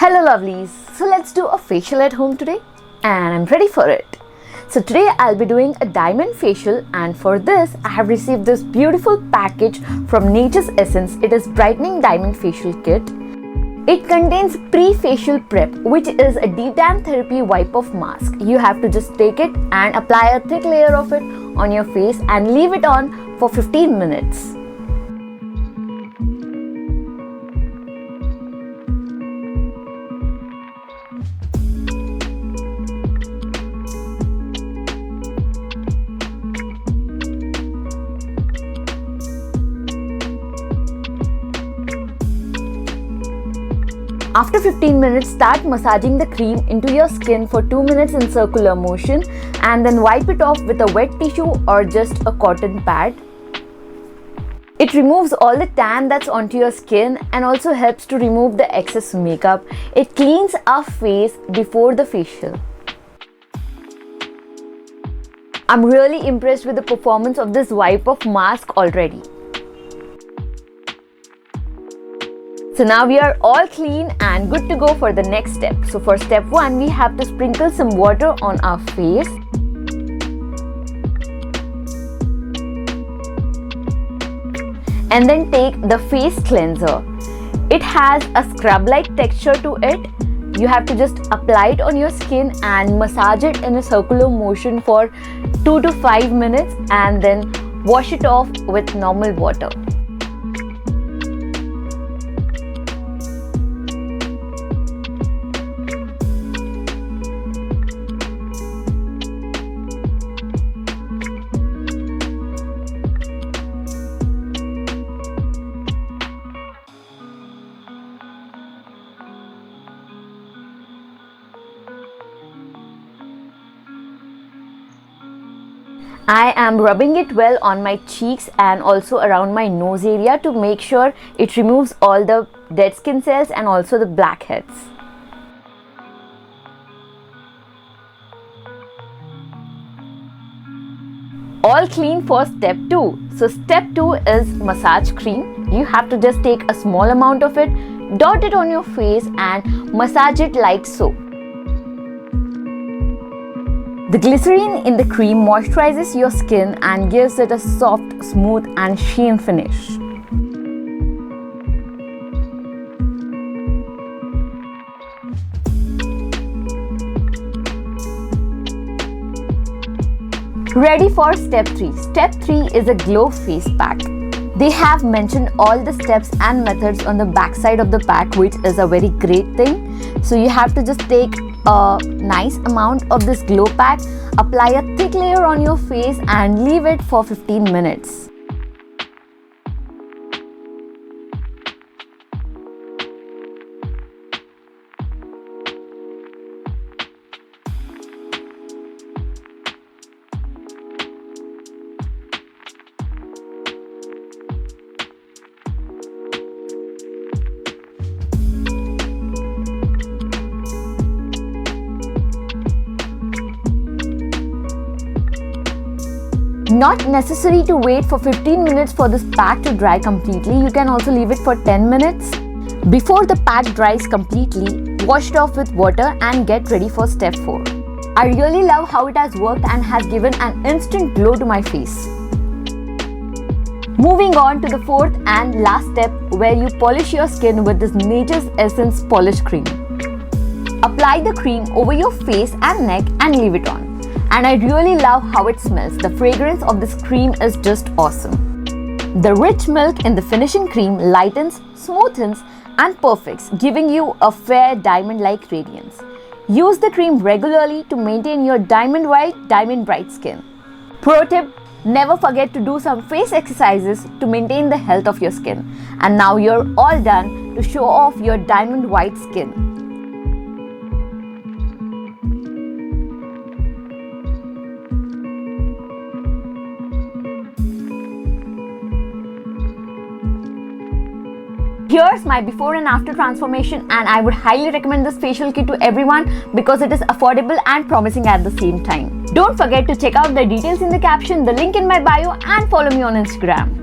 Hello lovelies, so let's do a facial at home today and I'm ready for it. So today I'll be doing a diamond facial, and for this I have received this beautiful package from Nature's Essence. It is Brightening Diamond Facial Kit. It contains pre-facial prep, which is a Detan therapy wipe off mask. You have to just take it and apply a thick layer of it on your face and leave it on for 15 minutes. After 15 minutes, start massaging the cream into your skin for 2 minutes in circular motion and then wipe it off with a wet tissue or just a cotton pad. It removes all the tan that's onto your skin and also helps to remove the excess makeup. It cleans our face before the facial. I'm really impressed with the performance of this wipe off mask already. So now we are all clean and good to go for the next step. So for step 1, we have to sprinkle some water on our face. And then take the face cleanser. It has a scrub-like texture to it. You have to just apply it on your skin and massage it in a circular motion for 2 to 5 minutes and then wash it off with normal water. I am rubbing it well on my cheeks and also around my nose area to make sure it removes all the dead skin cells and also the blackheads. All clean for step 2. So step 2 is massage cream. You have to just take a small amount of it, dot it on your face and massage it like so. The glycerin in the cream moisturizes your skin and gives it a soft, smooth and sheen finish. Ready for step 3. Step 3 is a glow face pack. They have mentioned all the steps and methods on the back side of the pack, which is a very great thing. So you have to just take a nice amount of this glow pack, apply a thick layer on your face and leave it for 15 minutes. Not necessary to wait for 15 minutes for this pack to dry completely. You can also leave it for 10 minutes. Before the pack dries completely, wash it off with water and get ready for step 4. I really love how it has worked and has given an instant glow to my face. Moving on to the 4th and last step, where you polish your skin with this Nature's Essence polish cream. Apply the cream over your face and neck and leave it on. And I really love how it smells. The fragrance of this cream is just awesome. The rich milk in the finishing cream lightens, smoothens and perfects, giving you a fair diamond-like radiance. Use the cream regularly to maintain your diamond white, diamond bright skin. Pro tip, never forget to do some face exercises to maintain the health of your skin. And now you're all done to show off your diamond white skin. Here's my before and after transformation, and I would highly recommend this facial kit to everyone because it is affordable and promising at the same time. Don't forget to check out the details in the caption, the link in my bio, and follow me on Instagram.